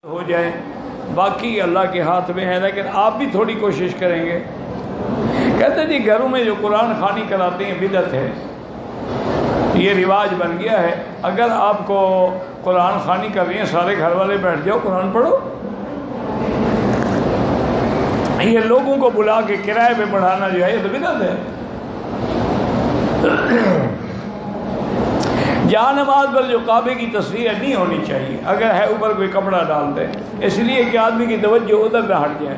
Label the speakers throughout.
Speaker 1: ہو جائیں، باقی اللہ کے ہاتھ میں ہے، لیکن آپ بھی تھوڑی کوشش کریں گے۔ کہتے جی گھروں میں جو قرآن خوانی کراتے ہیں بدعت ہے، یہ رواج بن گیا ہے۔ اگر آپ کو قرآن خوانی کر رہی ہیں سارے گھر والے بیٹھ جاؤ قرآن پڑھو۔ یہ لوگوں کو بلا کے کرائے پہ پڑھانا جو ہے یہ تو بدعت ہے۔ جہاں نماز پر جو کعبے کی تصویر نہیں ہونی چاہیے، اگر ہے اوپر کوئی کپڑا ڈال دے، اس لیے کہ آدمی کی توجہ ادھر نہ ہٹ جائے۔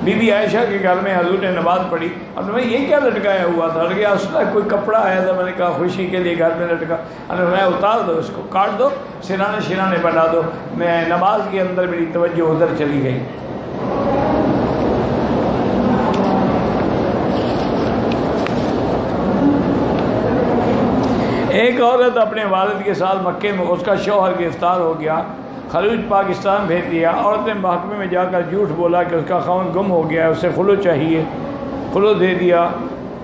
Speaker 1: بی بی عائشہ کے گھر میں حضور نے نماز پڑھی، اب میں یہ کیا لٹکایا ہوا تھا؟ اصل کوئی کپڑا آیا تھا، میں نے کہا خوشی کے لیے گھر میں لٹکا، میں اتار دو، اس کو کاٹ دو، سرانے شرانے بنا دو۔ میں نماز کے اندر میری توجہ ادھر چلی گئی۔ ایک عورت اپنے والد کے ساتھ مکے میں، اس کا شوہر گرفتار ہو گیا، خلیج پاکستان بھیج دیا۔ عورت نے محکمے میں جا کر جھوٹ بولا کہ اس کا خاوند گم ہو گیا ہے، اسے خلو چاہیے، خلو دے دیا۔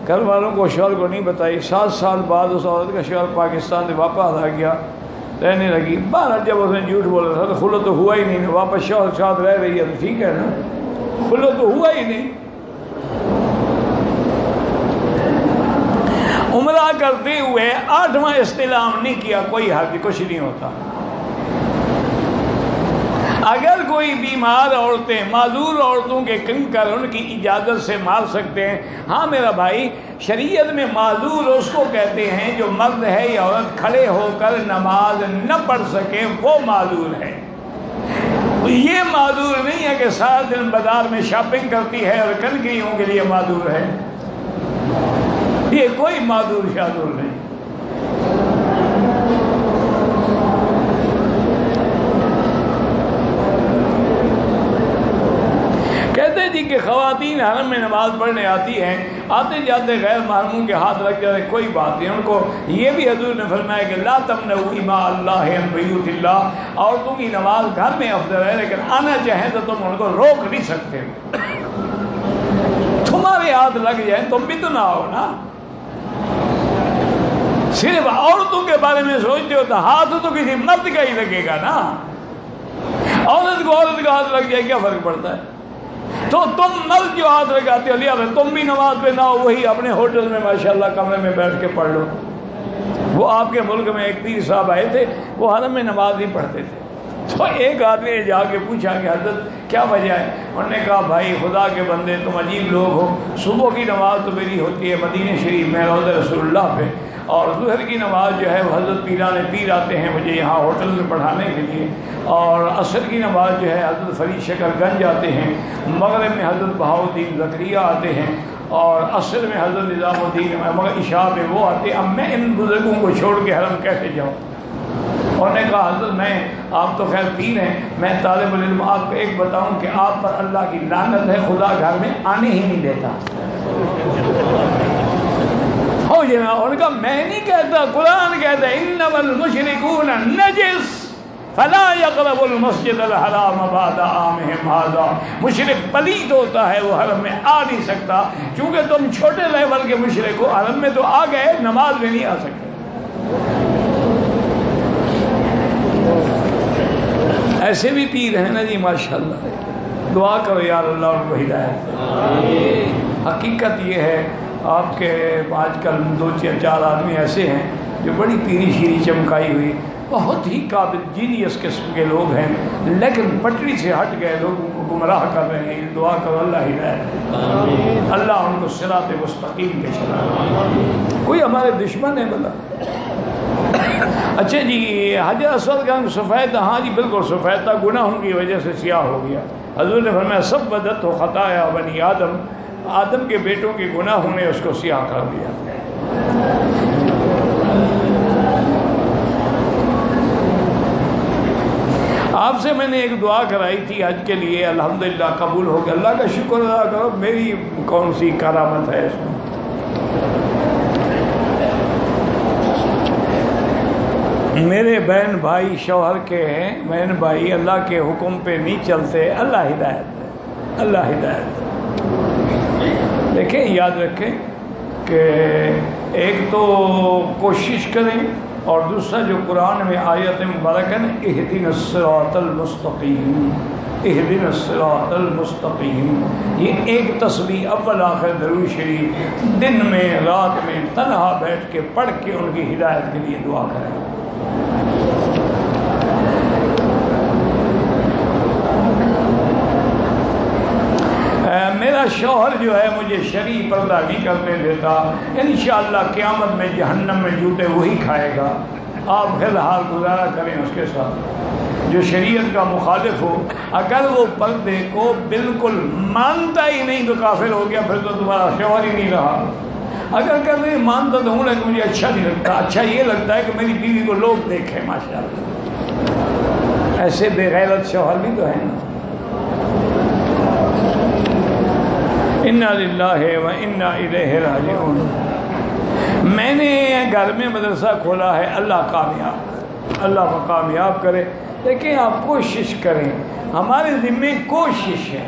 Speaker 1: گھر والوں کو، شوہر کو نہیں بتائی۔ 7 سال بعد اس عورت کا شوہر پاکستان سے واپس آ گیا، رہنے لگی۔ بہرحال جب اس نے جھوٹ بولا تھا تو خلو تو ہوا ہی نہیں، واپس شوہر کے ساتھ رہ رہی ہے تو ٹھیک ہے نا، خلو تو ہوا ہی نہیں۔ عمرہ کرتے ہوئے 8واں استلام نہیں کیا، کوئی حرج، کچھ نہیں ہوتا۔ اگر کوئی بیمار عورتیں، معذور عورتوں کے کنکر ان کی اجازت سے مار سکتے ہیں، ہاں میرا بھائی، شریعت میں معذور اس کو کہتے ہیں جو مرد ہے یا عورت کھڑے ہو کر نماز نہ پڑھ سکے، وہ معذور ہے۔ یہ معذور نہیں ہے کہ سارا دن بازار میں شاپنگ کرتی ہے اور کنکریوں کے لیے معذور ہے۔ یہ کوئی معذور شاذور نہیں۔ کہتے جی کہ خواتین حرم میں نماز پڑھنے آتی ہیں، آتے جاتے غیر محرموں کے ہاتھ لگ جاتے، کوئی بات نہیں۔ ان کو یہ بھی حضور نے فرمایا کہ لا تمنعوا اماء اللہ عن بیوت اللہ، عورتوں کی نماز گھر میں افضل ہے، لیکن آنا چاہیں تو تم ان کو روک نہیں سکتے۔ تمہارے ہاتھ لگ جائیں تم بھی تو نہ ہو نا، صرف عورتوں کے بارے میں سوچتے ہو تو ہاتھ تو کسی مرد کا ہی لگے گا نا۔ عورت کو عورت کا ہاتھ لگ جائے کیا فرق پڑتا ہے؟ تو تم مرد جو ہاتھ لگاتے ہو، لیا تم بھی نماز پہ نہ ہو، وہی اپنے ہوٹل میں ماشاءاللہ کمرے میں بیٹھ کے پڑھ لو۔ وہ آپ کے ملک میں ایک پیر صاحب آئے تھے، وہ حرم میں نماز نہیں پڑھتے تھے، تو ایک آدمی نے جا کے پوچھا کہ حضرت کیا وجہ ہے؟ انہوں نے کہا بھائی خدا کے بندے تم عجیب لوگ ہو، صبح کی نماز تو میری ہوتی ہے مدینہ شریف میں روضہ رسول اللہ پہ، اور ظہر کی نماز جو ہے وہ حضرت پیران پیر آتے ہیں مجھے یہاں ہوٹل میں پڑھانے کے لیے، اور عصر کی نماز جو ہے حضرت فرید شکر گنج آتے ہیں، مغرب میں حضرت بہاؤالدین زکریا آتے ہیں، اور عصر میں حضرت نظام الدین، مگر عشاء میں وہ آتے ہیں۔ اب میں ان بزرگوں کو چھوڑ کے حرم کیسے جاؤں؟ انہوں نے کہا حضرت میں، آپ تو خیر پیر ہیں، میں طالب العلم، آپ کو ایک بتاؤں کہ آپ پر اللہ کی لعنت ہے، خدا گھر میں آنے ہی نہیں دیتا۔ ہو جنا ان کا، میں نہیں کہتا، قرآن کہتا ہے انما المشرکون نجس فلا يقربوا المسجد الحرام بعد عامهم هذا۔ مشرک پلید ہوتا ہے، وہ حرم میں آ نہیں سکتا، کیونکہ تم چھوٹے لیول کے مشرک ہو، حرم میں تو آ گئے، نماز میں نہیں آ سکتے۔ ایسے بھی پیر ہیں نا جی ماشاءاللہ، دعا کرو یا اللہ ان کو ہدایت دے۔ حقیقت یہ ہے، آپ کے آج کل 2-4 آدمی ایسے ہیں جو بڑی پیری شیری چمکائی ہوئی، بہت ہی قابل جینیس قسم کے لوگ ہیں، لیکن پٹری سے ہٹ گئے، لوگوں کو گمراہ کر رہے ہیں۔ دعا کرو اللہ ہدایت دے، اللہ ان کو صراط مستقیم پہ چلا۔ کوئی ہمارے دشمن ہے بلا؟ اچھا جی، حجر اسود کا رنگ سفید، ہاں جی بالکل سفید تھا، گناہوں کی وجہ سے سیاہ ہو گیا۔ حضور نے فرمایا سب بدت ہو خطایا بنی آدم، آدم کے بیٹوں کے گناہوں نے اس کو سیاہ کر دیا۔ آپ سے میں نے ایک دعا کرائی تھی حج کے لیے، الحمدللہ قبول ہو گیا، اللہ کا شکر ادا کرو، میری کون سی کرامت ہے اس میں؟ میرے بہن بھائی شوہر کے ہیں، بہن بھائی اللہ کے حکم پہ نہیں چلتے، اللہ ہدایت دے، اللہ ہدایت دے۔ دیکھیں یاد رکھیں کہ ایک تو کوشش کریں اور دوسرا جو قرآن میں آیت مبارک ہے نا، اہدنا الصراط المستقیم، اہدنا الصراط المستقیم، یہ ایک تسبیح اول آخر درود شریف دن میں رات میں تنہا بیٹھ کے پڑھ کے ان کی ہدایت کے لیے دعا کریں۔ میرا شوہر جو ہے مجھے شرعی پردہ نہیں کرنے دیتا، انشاءاللہ قیامت میں جہنم میں جوتے وہی کھائے گا، آپ فی الحال گزارا کریں اس کے ساتھ۔ جو شریعت کا مخالف ہو، اگر وہ پردے کو بالکل مانتا ہی نہیں تو کافر ہو گیا، پھر تو تمہارا شوہر ہی نہیں رہا۔ اگر کبھی مانتا تو ہوں لیکن مجھے اچھا نہیں لگتا، اچھا یہ لگتا ہے کہ میری بیوی کو لوگ دیکھیں ماشاءاللہ۔ ایسے بے غیرت شوہر بھی تو ہے نا۔ انا للہ و انا الیہ راجعون۔ میں نے گھر میں مدرسہ کھولا ہے، اللہ کو کامیاب کرے، لیکن آپ کوشش کریں، ہمارے ذمے کوشش ہے،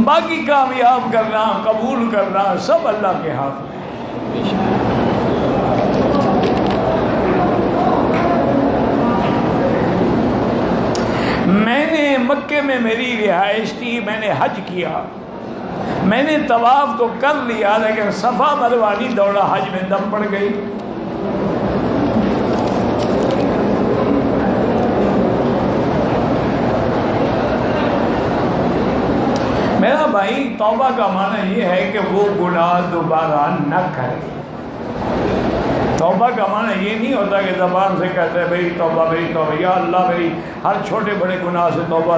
Speaker 1: باقی کامیاب کرنا قبول کرنا سب اللہ کے ہاتھ میں۔ میں نے مکے میں میری رہائش تھی، میں نے حج کیا، میں نے طواف تو کر لیا، لیکن صفا مروہ نہیں دوڑا، حج میں دم پڑ گئی۔ میرا بھائی، توبہ کا معنی یہ ہے کہ وہ گناہ دوبارہ نہ کرے۔ توبہ کا معنی یہ نہیں ہوتا کہ زبان سے کہتے ہیں میری توبہ میری توبہ، یا اللہ میری ہر چھوٹے بڑے گناہ سے توبہ،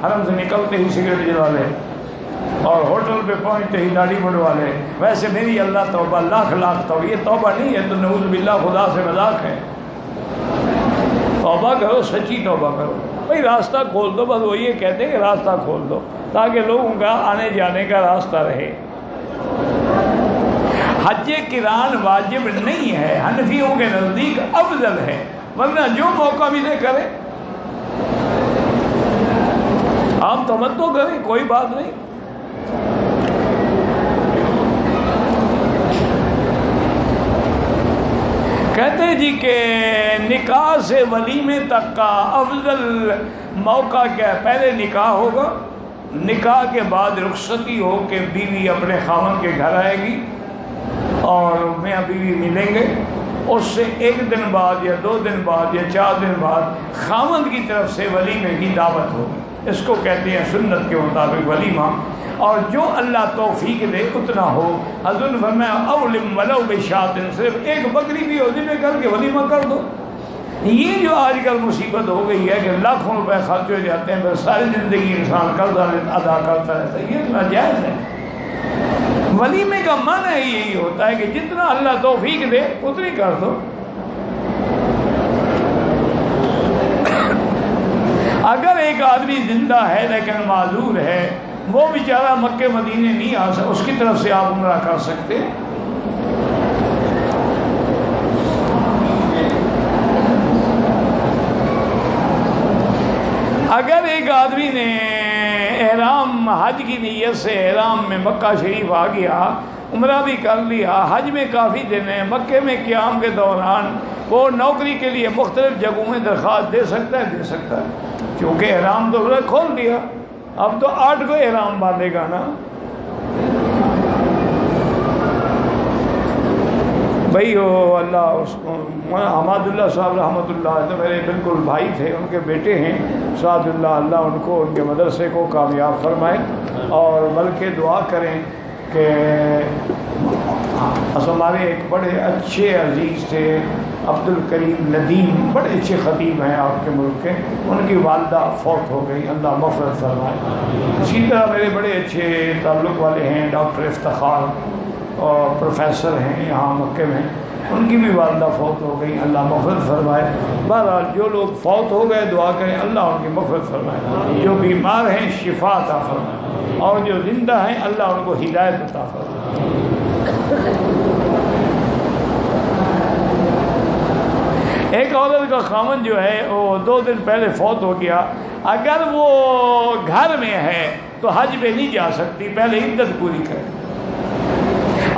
Speaker 1: حرم سے نکلتے ہی سگریٹ جلا لے اور ہوٹل پہ پہنچتے ہی داڑھی بڑھوا لے، ویسے میری اللہ توبہ لاکھ توبہ۔ یہ توبہ نہیں ہے، تو نعوذ باللہ خدا سے مذاق ہے۔ توبہ کرو، سچی توبہ کرو۔ بھائی راستہ کھول دو، بس وہ یہ کہتے ہیں کہ راستہ کھول دو تاکہ لوگوں کا آنے جانے کا راستہ رہے۔ حج قران واجب نہیں ہے، حنفیوں کے نزدیک افضل ہے، ورنہ جو موقع ملے کرے، آپ تمتع کریں، کوئی بات نہیں۔ کہتے ہیں جی کہ نکاح سے ولیمے تک کا افضل موقع کیا ہے؟ پہلے نکاح ہوگا، نکاح کے بعد رخصتی ہو کے بیوی اپنے خاوند کے گھر آئے گی اور میاں بیوی ملیں گے، اس سے 1 دن بعد یا 2 دن بعد یا 4 دن بعد خاوند کی طرف سے ولیمے کی دعوت ہوگی، اس کو کہتے ہیں سنت کے مطابق ولیمہ۔ اور جو اللہ توفیق دے اتنا ہو، حضور نے فرمایا اولم ولو بشاۃ، صرف 1 بکری بھی ہو ذبح کر کے ولیمہ کر دو۔ یہ جو آج کل مصیبت ہو گئی ہے کہ لاکھوں روپے خرچ ہو جاتے ہیں، پھر ساری زندگی انسان قرضہ ادا کرتا رہتا ہے، یہ ناجائز ہے۔ ولیمے کا معنی یہی ہوتا ہے کہ جتنا اللہ توفیق دے اتنی کر دو۔ اگر ایک آدمی زندہ ہے لیکن معذور ہے، وہ بیچارہ مکے مدینے نہیں آ سکتا، اس کی طرف سے آپ عمرہ کر سکتے۔ اگر ایک آدمی نے احرام حج کی نیت سے احرام میں مکہ شریف آ گیا، عمرہ بھی کر لیا، حج میں کافی دن ہے، مکے میں قیام کے دوران وہ نوکری کے لیے مختلف جگہوں میں درخواست دے سکتا ہے، کیونکہ احرام تو انہوں نے کھول دیا، اب تو 8 کو احرام باندھے گا نا۔ بھائی اللہ اس کو حماد اللہ صاحب رحمۃ اللہ تو میرے بالکل بھائی تھے، ان کے بیٹے ہیں سعد اللہ، اللہ ان کو ان کے مدرسے کو کامیاب فرمائے، اور بلکہ دعا کریں کہ ہمارے ایک بڑے اچھے عزیز تھے عبد الکریم ندیم، بڑے اچھے خطیب ہیں آپ کے ملک کے، ان کی والدہ فوت ہو گئی، اللہ مغفرت فرمائے۔ اسی طرح میرے بڑے اچھے تعلق والے ہیں ڈاکٹر افتخار، اور پروفیسر ہیں یہاں مکے میں، ان کی بھی والدہ فوت ہو گئی، اللہ مغفرت فرمائے۔ بہرحال جو لوگ فوت ہو گئے دعا کریں اللہ ان کی مغفرت فرمائے، جو بیمار ہیں شفا عطا فرمائے، اور جو زندہ ہیں اللہ ان کو ہدایت عطا فرمائے۔ ایک عورت کا خاوند جو ہے وہ 2 دن پہلے فوت ہو گیا، اگر وہ گھر میں ہے تو حج پہ نہیں جا سکتی، پہلے عدت پوری کرے۔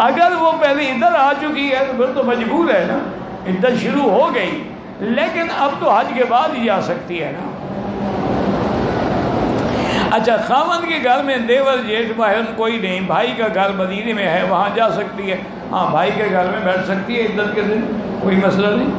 Speaker 1: اگر وہ پہلے ادھر آ چکی ہے تو پھر تو مجبور ہے نا، عدت شروع ہو گئی، لیکن اب تو حج کے بعد ہی جا سکتی ہے نا۔ اچھا، خاوند کے گھر میں دیور جیٹھ محرم کوئی نہیں، بھائی کا گھر مدینے میں ہے، وہاں جا سکتی ہے، ہاں بھائی کے گھر میں بیٹھ سکتی ہے عدت کے دن، کوئی مسئلہ نہیں۔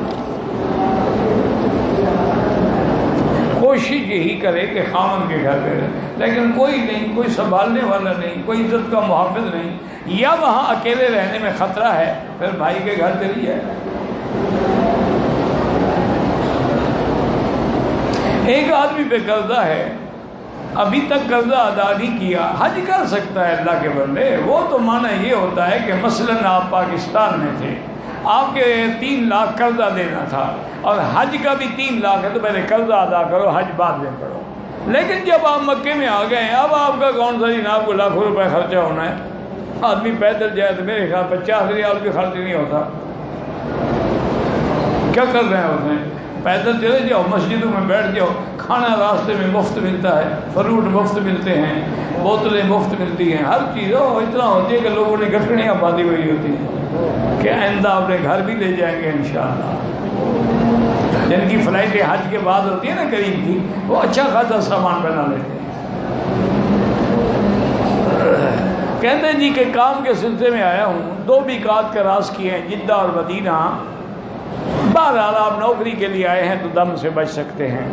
Speaker 1: کوشش یہی کرے کہ خاوند کے گھر پہ رہے، لیکن کوئی نہیں، کوئی سنبھالنے والا نہیں، کوئی عزت کا محافظ نہیں، یا وہاں اکیلے رہنے میں خطرہ ہے، پھر بھائی کے گھر چلی جائے۔ ایک آدمی پہ قرضہ ہے، ابھی تک قرضہ ادا نہیں کیا، حج کر سکتا ہے اللہ کے بندے۔ وہ تو معنی یہ ہوتا ہے کہ مثلاً آپ پاکستان میں تھے، آپ کے 3 لاکھ قرضہ دینا تھا اور حج کا بھی 3 لاکھ ہے، تو پہلے قرضہ ادا کرو، حج بعد میں کرو۔ لیکن جب آپ مکے میں آ گئے ہیں، اب آپ کا کون سا جناب کو لاکھوں روپے خرچہ ہونا ہے؟ آدمی پیدل جائے تو میرے خیال 50 ریال بھی خرچ نہیں ہوتا۔ کیا کر رہے ہیں اس میں؟ پیدل چلے جاؤ، مسجدوں میں بیٹھ جاؤ، کھانا راستے میں مفت ملتا ہے، فروٹ مفت ملتے ہیں، بوتلیں مفت ملتی ہیں، ہر چیز اتنا ہوتی ہے کہ لوگوں نے گٹھڑیاں باندھی ہوئی ہوتی ہیں کہ آئندہ اپنے گھر بھی لے جائیں گے انشاءاللہ۔ جن کی فلائٹیں حج کے بعد ہوتی ہیں نا قریب کی، وہ اچھا خاصا سامان بنا لیتے ہیں۔ کہتے ہیں جی کہ کام کے سلسلے میں آیا ہوں، 2 میقات کا راز کیے ہیں، جدہ اور مدینہ۔ بہرحال آپ نوکری کے لیے آئے ہیں تو دم سے بچ سکتے ہیں۔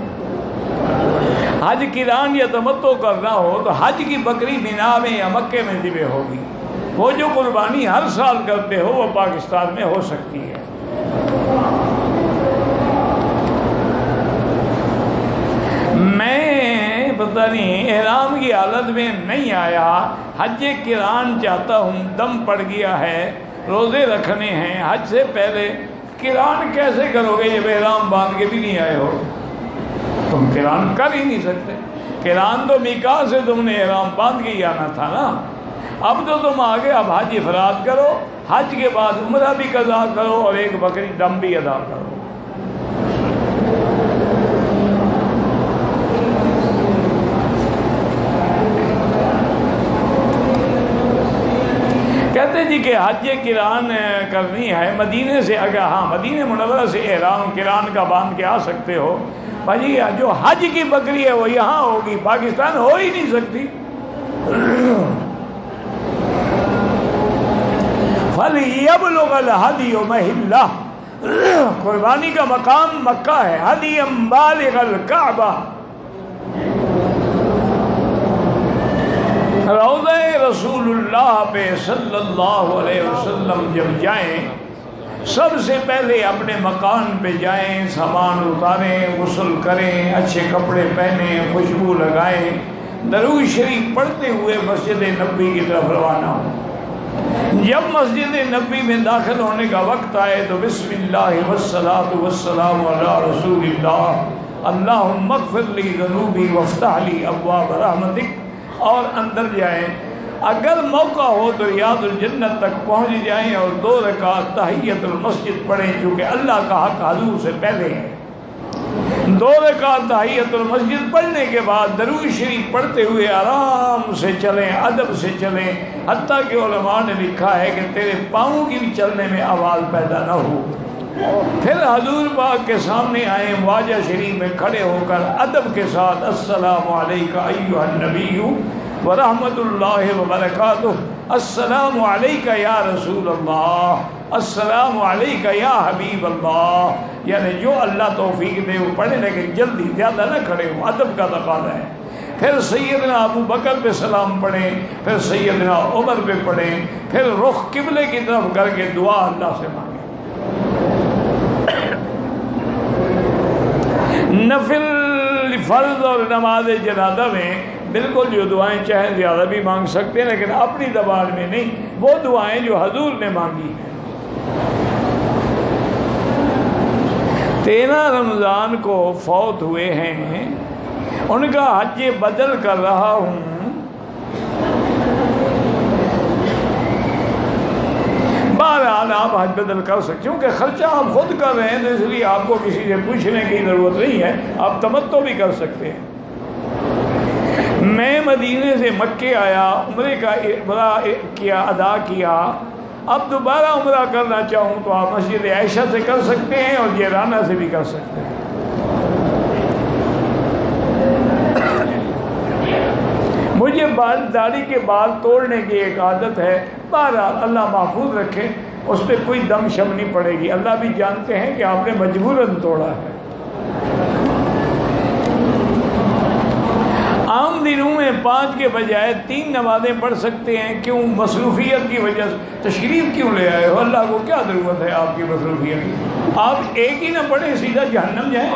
Speaker 1: حج قران یا تمتع کرنا ہو تو حج کی بکری مینا میں یا مکے میں ذبح ہوگی۔ وہ جو قربانی ہر سال کرتے ہو وہ پاکستان میں ہو سکتی ہے۔ میں پتہ نہیں احرام کی حالت میں نہیں آیا، حج قران چاہتا ہوں، دم پڑ گیا ہے، روزے رکھنے ہیں، حج سے پہلے قران کیسے کرو گے جب احرام باندھ کے بھی نہیں آئے ہو؟ تم قران کر ہی نہیں سکتے۔ قران تو میقات سے تم نے احرام باندھ کے ہی آنا تھا نا۔ اب تو تم آگے، اب حج افراد کرو، حج کے بعد عمرہ بھی قضا کرو اور ایک بکری دم بھی ادا کرو۔ کہتے جی کہ حج قران کرنی ہے مدینے سے، اگر ہاں مدینہ منورہ سے احرام قران کا باندھ کے آ سکتے ہو، بھائی جو حج کی بکری ہے وہ یہاں ہوگی، پاکستان ہو ہی نہیں سکتی۔ فَلْيَبْلُغَ الْهَدْيُ مَحِلَّهُ، قربانی کا مقام مکہ ہے، هَدْيًا بَالِغَ الْكَعْبَةِ۔ روضہ رسول اللہ پہ صلی اللہ علیہ وسلم جب جائیں، سب سے پہلے اپنے مکان پہ جائیں، سامان اتاریں، غسل کریں، اچھے کپڑے پہنیں، خوشبو لگائیں، درود شریف پڑھتے ہوئے مسجد نبوی کی طرف روانہ ہوں۔ جب مسجد نبوی میں داخل ہونے کا وقت آئے تو بسم اللہ والصلاة والسلام علی رسول اللہ، اللہم اغفر لی ذنوبی وافتح لی ابواب رحمتک، اور اندر جائیں۔ اگر موقع ہو تو ریاض الجنت تک پہنچ جائیں اور 2 رکعت تحیت المسجد پڑھیں، چونکہ اللہ کا حق حضور سے پہلے ہے۔ 2 رکعت تحیت المسجد پڑھنے کے بعد درود شریف پڑھتے ہوئے آرام سے چلیں، ادب سے چلیں، حتیٰ کہ علماء نے لکھا ہے کہ تیرے پاؤں کی بھی چلنے میں آواز پیدا نہ ہو۔ پھر حضور پاک کے سامنے آئے، واجہ شریف میں کھڑے ہو کر ادب کے ساتھ السلام علیکہ ایھا النبی ورحمۃ اللہ وبرکاتہ، السلام علیکہ یا رسول اللہ، السلام علیکہ یا حبیب اللہ، یعنی جو اللہ توفیق دے وہ پڑھے، لیکن جلدی زیادہ نہ کھڑے ہو، ادب کا تقاضا ہے۔ پھر سیدنا ابو بکر پہ سلام پڑھیں، پھر سیدنا عمر پہ پڑھیں، پھر رخ قبلے کی طرف کر کے دعا اللہ سے مانگیں۔ نفل فرض اور نماز جنازہ میں بالکل جو دعائیں چاہیں زیادہ بھی مانگ سکتے ہیں، لیکن اپنی زبان میں نہیں، وہ دعائیں جو حضور نے مانگی ہیں۔ 13 رمضان کو فوت ہوئے ہیں، ان کا حج بدل کر رہا ہوں، بہرحال آپ حج بدل کر سکتے، کیونکہ خرچہ آپ خود کر رہے ہیں تو اس لیے آپ کو کسی سے پوچھنے کی ضرورت نہیں ہے، آپ تمتع بھی کر سکتے ہیں۔ میں مدینے سے مکے آیا، عمرے کا ادا کیا، اب دوبارہ عمرہ کرنا چاہوں تو آپ مسجد عائشہ سے کر سکتے ہیں اور جیرانہ سے بھی کر سکتے ہیں۔ مجھے داڑھی کے بال توڑنے کی ایک عادت ہے، بہرحال اللہ محفوظ رکھے، اس پہ کوئی دم شم نہیں پڑے گی، اللہ بھی جانتے ہیں کہ آپ نے مجبوراً توڑا ہے۔ عام دنوں میں 5 کے بجائے 3 نمازیں پڑھ سکتے ہیں، کیوں؟ مصروفیت کی وجہ سے۔ تشریف کیوں لے آئے ہو؟ اللہ کو کیا ضرورت ہے آپ کی مصروفیت کی؟ آپ ایک ہی نہ پڑھیں، سیدھا جہنم جائیں۔